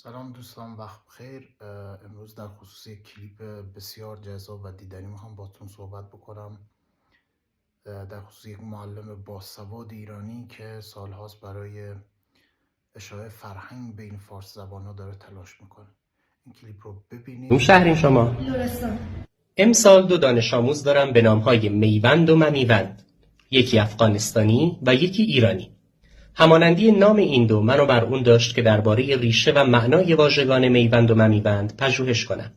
سلام دوستان، وقت بخیر. امروز در خصوص یک کلیپ بسیار جذاب و دیدنی میخوام باتون صحبت بکنم. در خصوص یک معلم باسواد ایرانی که سالهاست برای اشاعه فرهنگ بین فارس زبان ها داره تلاش میکنه. این کلیپ رو ببینید. اون شهرین شما؟ لرستان. امسال 2 دانش آموز دارم به نامهای میوند و ممیوند، یکی افغانستانی و یکی ایرانی. همانندی نام این دو منو بر اون داشت که درباره ریشه و معنای واژگان میوند و ممیوند پژوهش کنم.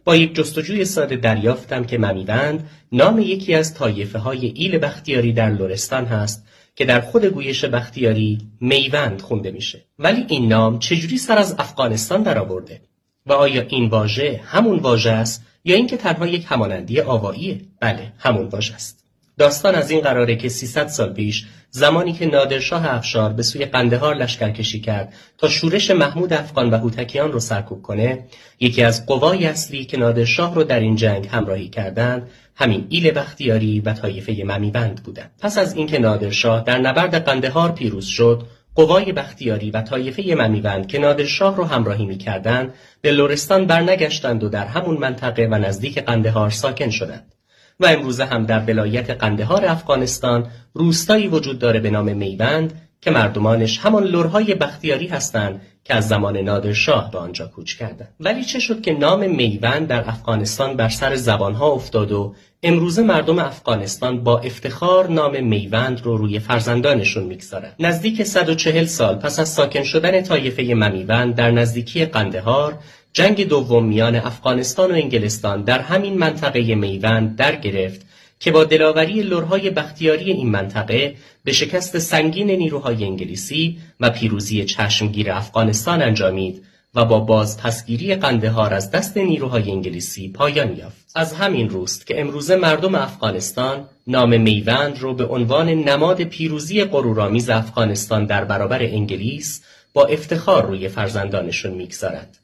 با یک جستجوی ساده دریافتم که ممیوند نام یکی از طایفه های ایل بختیاری در لرستان هست که در خود گویش بختیاری میوند خونده میشه. ولی این نام چجوری سر از افغانستان درآورده؟ و آیا این واژه همون واژه است یا اینکه تنها یک همانندی آواییه؟ بله، همون واژه است. داستان از این قراره که 300 سال پیش، زمانی که نادرشاه افشار به سوی قندهار لشکرکشی کرد تا شورش محمود افغان و هوتکیان رو سرکوب کنه، یکی از قوای اصلی که نادرشاه رو در این جنگ همراهی کردند همین ایل بختیاری و طایفه ممیوند بودند. پس از اینکه نادرشاه در نبرد قندهار پیروز شد، قوای بختیاری و طایفه ممیوند که نادرشاه رو همراهی می‌کردند به لرستان برنگشتند و در همون منطقه و نزدیک قندهار ساکن شدند. و امروزه هم در ولایت قندهار افغانستان روستایی وجود داره به نام میوند که مردمانش همان لرهای بختیاری هستند که از زمان نادرشاه به آنجا کوچ کردند. ولی چه شد که نام میوند در افغانستان بر سر زبانها افتاد و امروزه مردم افغانستان با افتخار نام میوند رو روی فرزندانشون میگذارن؟ نزدیک 140 سال پس از ساکن شدن طایفه ممیوند در نزدیکی قندهار، جنگ دوم میان افغانستان و انگلستان در همین منطقه میوند در گرفت که با دلاوری لرهای بختیاری این منطقه به شکست سنگین نیروهای انگلیسی و پیروزی چشمگیر افغانستان انجامید و با بازپسگیری قندهار از دست نیروهای انگلیسی پایان یافت. از همین روست که امروزه مردم افغانستان نام میوند رو به عنوان نماد پیروزی غرورآمیز افغانستان در برابر انگلیس با افتخار روی فرزندانشون میگذارند.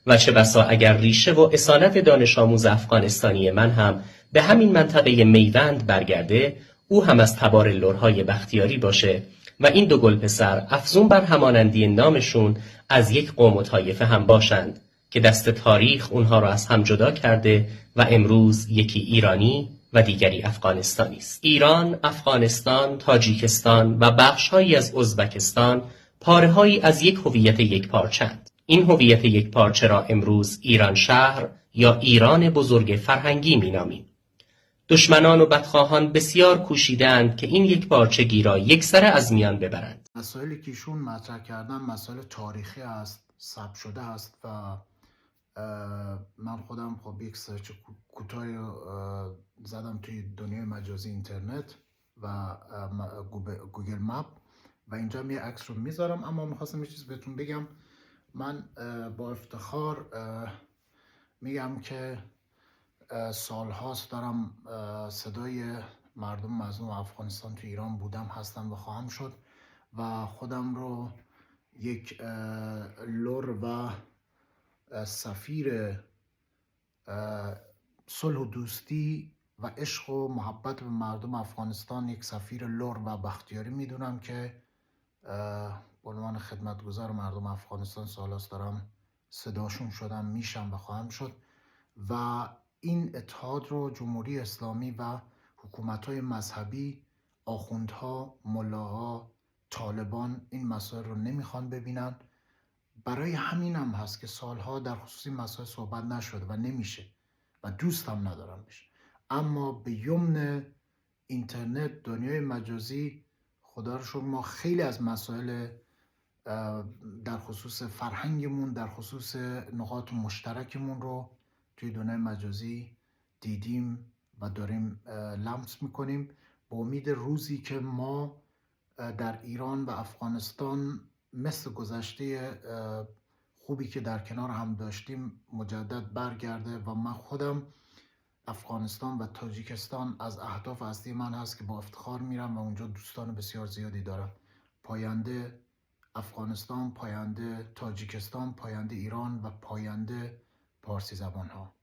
و چه بسا اگر ریشه و اصالت دانش آموز افغانستانی من هم به همین منطقه میوند برگرده، او هم از تبار لرهای بختیاری باشه و این دو گل پسر افزون بر همانندی نامشون از یک قوم و طایفه هم باشند که دست تاریخ اونها را از هم جدا کرده و امروز یکی ایرانی و دیگری افغانستانی است. ایران، افغانستان، تاجیکستان و بخش‌هایی از ازبکستان پاره‌هایی از یک هویت یکپارچه‌اند. این هویت یکپارچه را امروز ایران شهر یا ایران بزرگ فرهنگی می‌نامیم. دشمنان و بدخواهان بسیار کوشیدند که این یکپارچگی را یکسره از میان ببرند. مسائلی که ایشون مطرح کردن مسائل تاریخی است، ثبت شده است و من خودم خب یک سرچ کوتاهی زدم توی دنیای مجازی اینترنت و گوگل مپ و اینجا یه عکس رو میذارم. اما میخواستم یه چیز بهتون بگم. من با افتخار میگم که سالهاست دارم صدای مردم مظلوم افغانستان تو ایران بودم، هستم و خواهم شد و خودم رو یک لر و سفیر صلح و دوستی و عشق و محبت به مردم افغانستان، یک سفیر لر و بختیاری میدونم که به عنوان خدمتگزار مردم افغانستان سالهاست دارم صداشون شدم، میشم و خواهم شد و این اتحاد رو جمهوری اسلامی و حکومت‌های مذهبی، آخوندها، ملاها، طالبان این مسائل رو نمیخوان ببینن. برای همین هم هست که سالها در خصوص این مسائل صحبت نشده و نمیشه و دوست هم ندارم بشه. اما به یمن اینترنت، دنیای مجازی، خدا رو شکر ما خیلی از مسائل در خصوص فرهنگمون، در خصوص نقاط مشترکمون رو توی دنیای مجازی دیدیم و داریم لمس میکنیم. با امید روزی که ما در ایران و افغانستان مثل گذشته خوبی که در کنار هم داشتیم مجدد برگرده و من خودم افغانستان و تاجیکستان از اهداف اصلی من هست که با افتخار میرم و اونجا دوستان بسیار زیادی دارم. پاینده افغانستان، پاینده تاجیکستان، پاینده ایران و پاینده پارسی زبان ها.